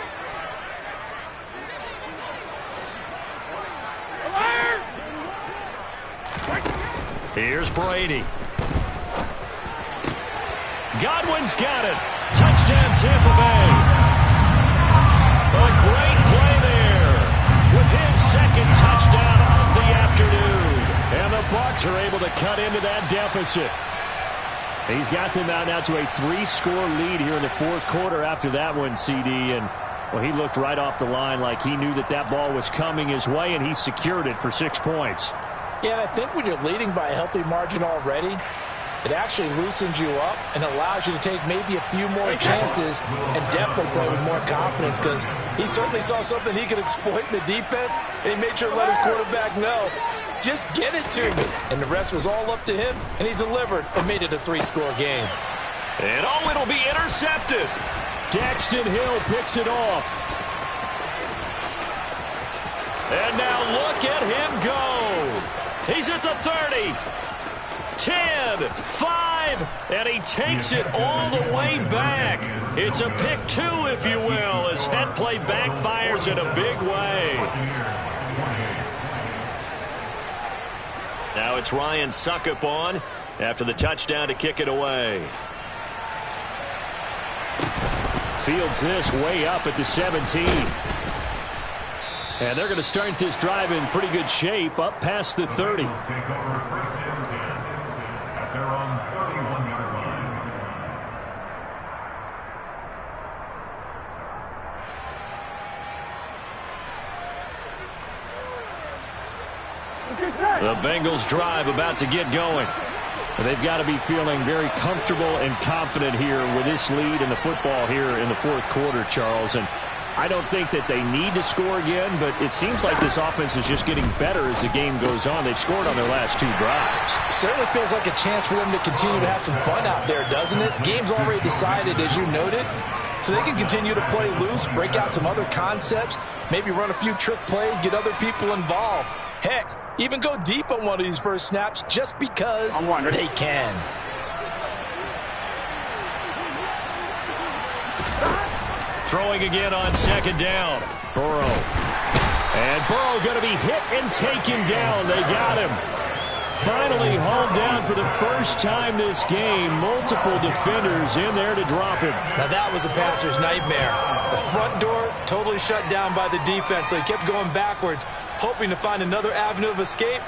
Here's Brady. Godwin's got it. Touchdown, Tampa Bay. A great play there with his 2nd touchdown of the afternoon. And the Bucs are able to cut into that deficit. He's got them out now to a 3-score lead here in the fourth quarter after that one, CD. And, well, he looked right off the line like he knew that that ball was coming his way, and he secured it for 6 points. Yeah, and I think when you're leading by a healthy margin already, it actually loosens you up and allows you to take maybe a few more chances and definitely play with more confidence, because he certainly saw something he could exploit in the defense, and he made sure to let his quarterback know just get it to me. And the rest was all up to him, and he delivered and made it a 3-score game. And it'll be intercepted. Daxton Hill picks it off. And now look at him go. He's at the 30. 10, 5, and he takes it all the way back. It's a pick 2, if you will, as head play backfires in a big way. Now it's Ryan Succop on after the touchdown to kick it away. Fields this way up at the 17. And they're going to start this drive in pretty good shape, up past the 30. The Bengals drive about to get going. They've got to be feeling very comfortable and confident here with this lead in the football here in the fourth quarter, Charles. And I don't think that they need to score again, but it seems like this offense is just getting better as the game goes on. They've scored on their last 2 drives. Certainly feels like a chance for them to continue to have some fun out there, doesn't it? Game's already decided, as you noted, so they can continue to play loose, break out some other concepts, maybe run a few trick plays, get other people involved. Heck, even go deep on one of these first snaps just because they can. Throwing again on second down. Burrow. And Burrow going to be hit and taken down. They got him. Finally hauled down for the first time this game. Multiple defenders in there to drop him. Now that was a passer's nightmare. The front door totally shut down by the defense, so he kept going backwards, hoping to find another avenue of escape.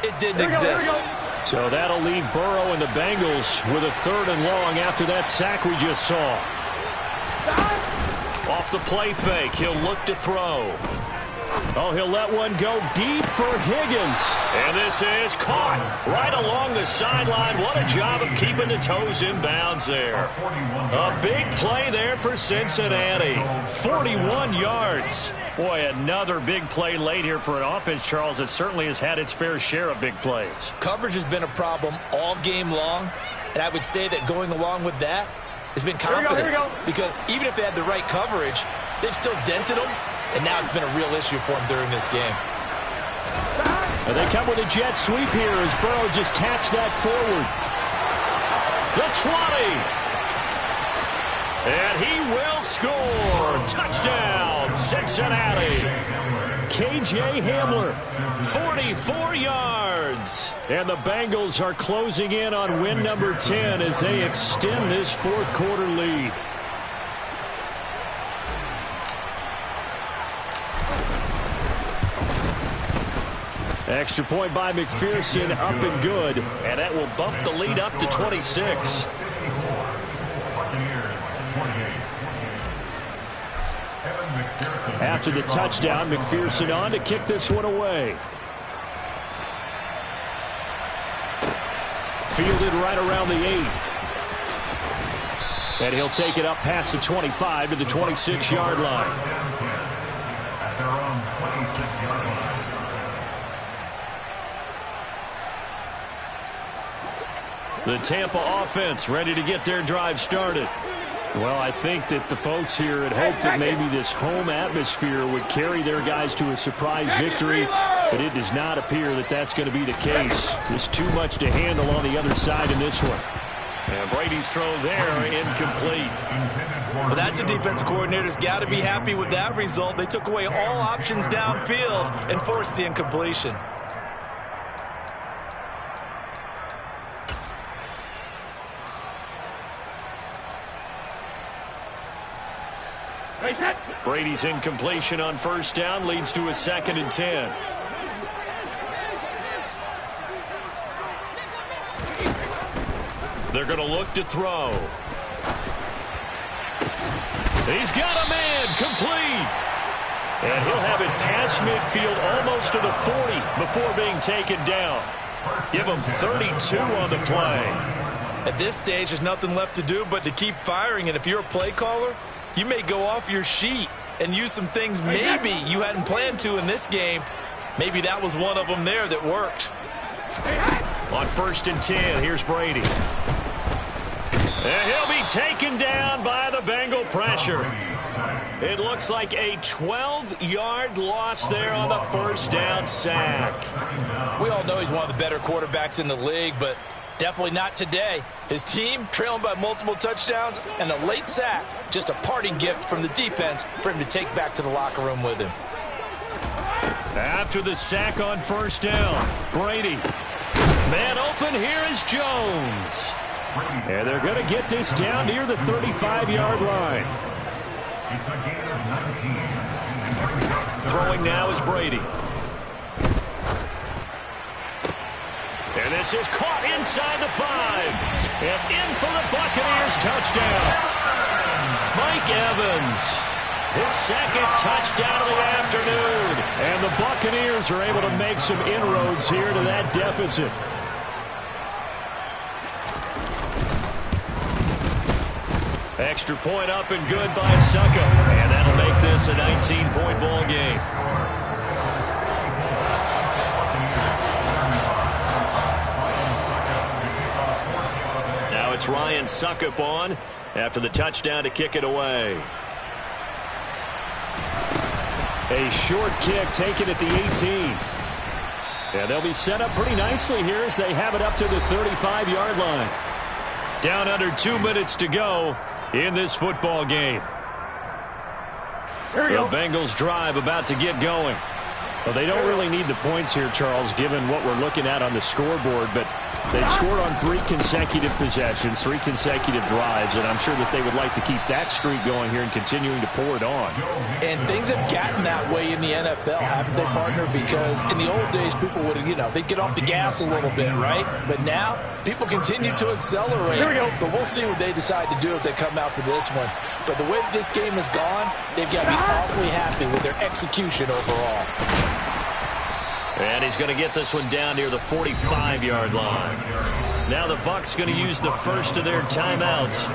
It didn't exist. So that'll leave Burrow and the Bengals with a 3rd and long after that sack we just saw. Off the play fake, he'll look to throw. Oh, he'll let one go deep for Higgins. And this is caught right along the sideline. What a job of keeping the toes in bounds there. A big play there for Cincinnati. 41 yards. Boy, another big play late here for an offense, Charles, that certainly has had its fair share of big plays. Coverage has been a problem all game long, and I would say that going along with that has been confidence. Because even if they had the right coverage, they've still dented them. And now it's been a real issue for him during this game. And they come with a jet sweep here as Burrow just taps that forward. The 20. And he will score. Touchdown, Cincinnati. KJ Hamler. 44 yards. And the Bengals are closing in on win number 10 as they extend this fourth quarter lead. Extra point by McPherson, up and good. And that will bump the lead up to 26. After the touchdown, McPherson on to kick this one away. Fielded right around the 8. And he'll take it up past the 25 to the 26-yard line. At their own 26-yard line. The Tampa offense ready to get their drive started. Well, I think that the folks here had hoped that maybe this home atmosphere would carry their guys to a surprise victory, but it does not appear that that's going to be the case. There's too much to handle on the other side in this one. And Brady's throw there incomplete. Well, that's a defensive coordinator's got to be happy with that result. They took away all options downfield and forced the incompletion. Brady's incompletion on first down leads to a 2nd and 10. They're going to look to throw. He's got a man complete. And he'll have it past midfield almost to the 40 before being taken down. Give him 32 on the play. At this stage, there's nothing left to do but to keep firing. And if you're a play caller, you may go off your sheet and use some things maybe you hadn't planned to in this game. maybe that was one of them there that worked. On 1st and 10, here's Brady. And he'll be taken down by the Bengal pressure. It looks like a 12-yard loss there on the first down sack. We all know he's one of the better quarterbacks in the league, but definitely not today. His team trailing by multiple touchdowns and a late sack, just a parting gift from the defense for him to take back to the locker room with him. After the sack on 1st down, Brady. Man open, here is Jones. And they're going to get this down near the 35-yard line. Throwing now is Brady. And this is caught inside the 5. And in for the Buccaneers touchdown. Mike Evans. His second touchdown of the afternoon. And the Buccaneers are able to make some inroads here to that deficit. Extra point up and good by Succa. And that'll make this a 19-point ball game. Now it's Ryan Suckup on after the touchdown to kick it away. A short kick taken at the 18. And they'll be set up pretty nicely here as they have it up to the 35-yard line. Down under 2 minutes to go in this football game. The Bengals drive about to get going. Well, they don't really need the points here, Charles, given what we're looking at on the scoreboard, but they've scored on 3 consecutive possessions, 3 consecutive drives, and I'm sure that they would like to keep that streak going here and continuing to pour it on. And things have gotten that way in the NFL, haven't they, partner? Because in the old days, people would, they'd get off the gas a little bit, right? But now, people continue to accelerate. But we'll see what they decide to do as they come out for this one. But the way that this game has gone, they've got to be awfully happy with their execution overall. And he's going to get this one down near the 45-yard line. Now the Bucs going to use the first of their timeouts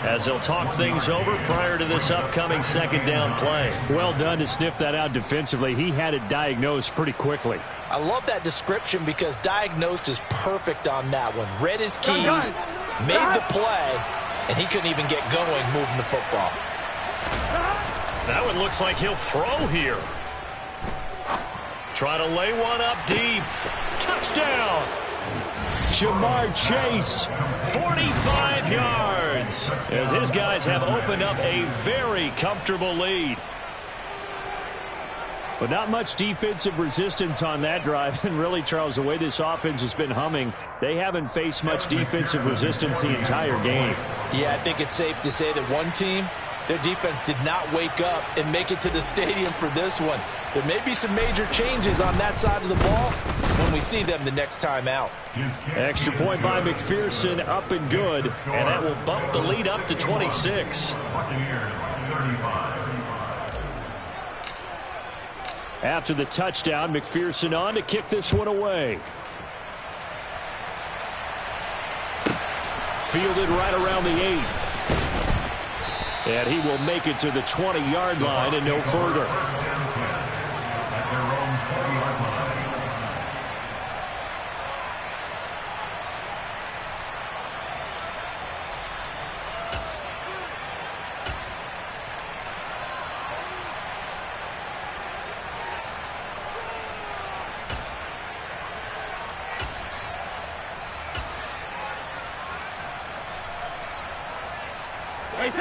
as they'll talk things over prior to this upcoming second down play. Well done to sniff that out defensively. He had it diagnosed pretty quickly. I love that description because diagnosed is perfect on that one. Read his keys, made the play, and he couldn't even get going moving the football. That one looks like he'll throw here. Try to lay one up deep. Touchdown. Jamar Chase. 45 yards. As his guys have opened up a very comfortable lead. But not much defensive resistance on that drive. And really, Charles, the way this offense has been humming, they haven't faced much defensive resistance the entire game. Yeah, I think it's safe to say that one team, their defense did not wake up and make it to the stadium for this one. There may be some major changes on that side of the ball when we see them the next time out. Extra point by McPherson, up and good. And that will bump the lead up to 26. After the touchdown, McPherson on to kick this one away. Fielded right around the 8. And he will make it to the 20-yard line and no further.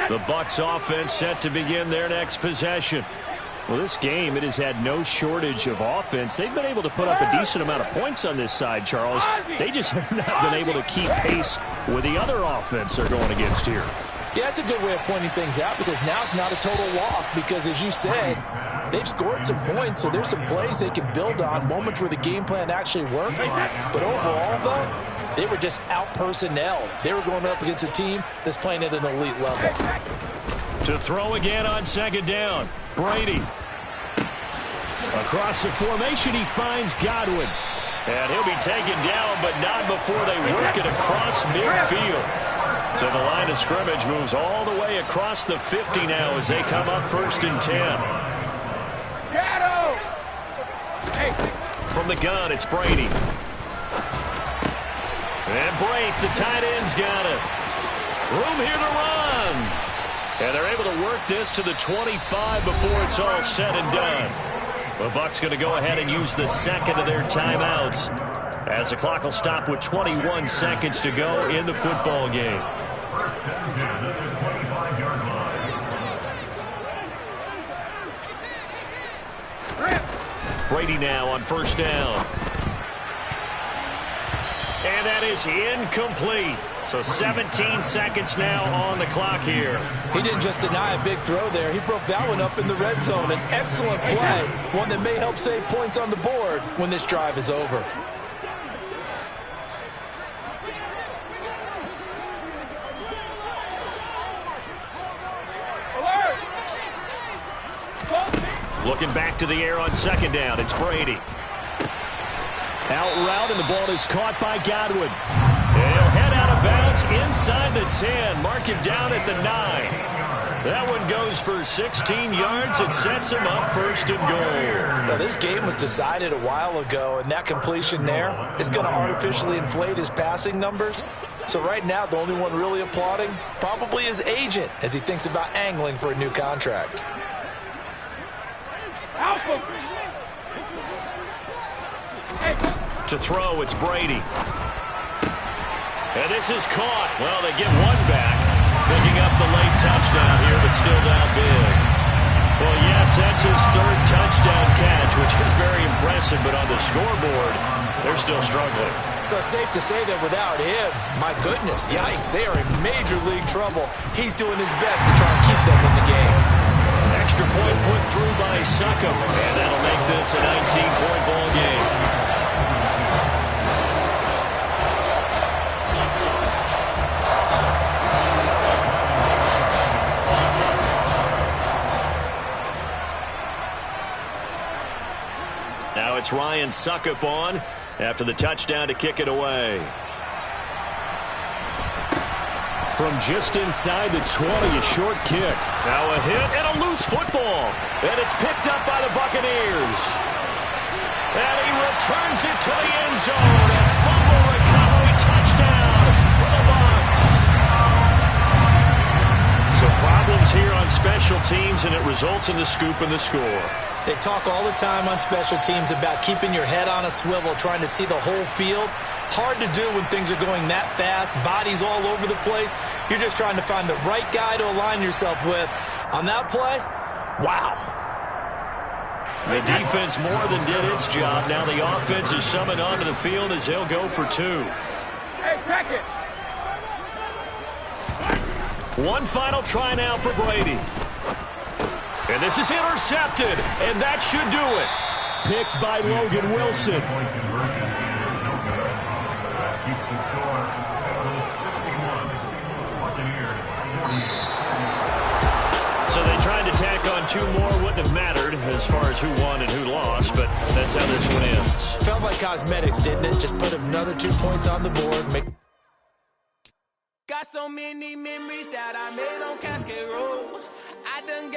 The Bucs offense set to begin their next possession. Well, this game, it has had no shortage of offense. They've been able to put up a decent amount of points on this side, Charles. They just have not been able to keep pace with the other offense they're going against here. Yeah, that's a good way of pointing things out because now it's not a total loss because, as you said, they've scored some points, so there's some plays they can build on, moments where the game plan actually worked. But overall, though, they were just out-personnel. They were going up against a team that's playing at an elite level. To throw again on second down, Brady. Across the formation, he finds Godwin. And he'll be taken down, but not before they work it across midfield. So the line of scrimmage moves all the way across the 50 now as they come up 1st and 10. Shadow! Hey, From the gun, it's Brady. And Brake, the tight end's got it. Room here to run. And they're able to work this to the 25 before it's all said and done. The Bucs going to go ahead and use the second of their timeouts, as the clock will stop with 21 seconds to go in the football game. First and 10 at the 25-yard line. Brady now on first down. And that is incomplete. So 17 seconds now on the clock here. He didn't just deny a big throw there. He broke that one up in the red zone. An excellent play, one that may help save points on the board when this drive is over. Looking back to the air on second down, it's Brady. Out route, and the ball is caught by Godwin. And he'll head out of bounds inside the 10. Mark him down at the 9. That one goes for 16 yards. It sets him up first and goal. Now, this game was decided a while ago, and that completion there is going to artificially inflate his passing numbers. So right now, the only one really applauding probably his agent as he thinks about angling for a new contract. To throw, it's Brady. And this is caught. Well, they get one back. Picking up the late touchdown here, but still down big. Well, yes, that's his third touchdown catch, which is very impressive, but on the scoreboard, they're still struggling. So safe to say that without him, my goodness, yikes, they are in major league trouble. He's doing his best to try and keep them in the game. Extra point put through by Succop, and that'll make this a 19-point ball game. Now it's Ryan Succop on after the touchdown to kick it away. From just inside the 20, a short kick. Now a hit and a loose football. And it's picked up by the Buccaneers. And he returns it to the end zone. A fumble recovery touchdown for the Bucs. So problems here on special teams, and it results in the scoop and the score. They talk all the time on special teams about keeping your head on a swivel, trying to see the whole field. Hard to do when things are going that fast, bodies all over the place. You're just trying to find the right guy to align yourself with. On that play, wow. The defense more than did its job. Now the offense is summoned onto the field as they'll go for two. Hey, check it. One final try now for Brady. And this is intercepted, and that should do it. Picked by Logan Wilson. Point conversion is no good. That keeps the score at 61. Buccaneers 48. So they tried to tack on two more. Wouldn't have mattered as far as who won and who lost, but that's how this one ends. Felt like cosmetics, didn't it? Just put another 2 points on the board. Got so many memories that I made on Cascade Road. I done gave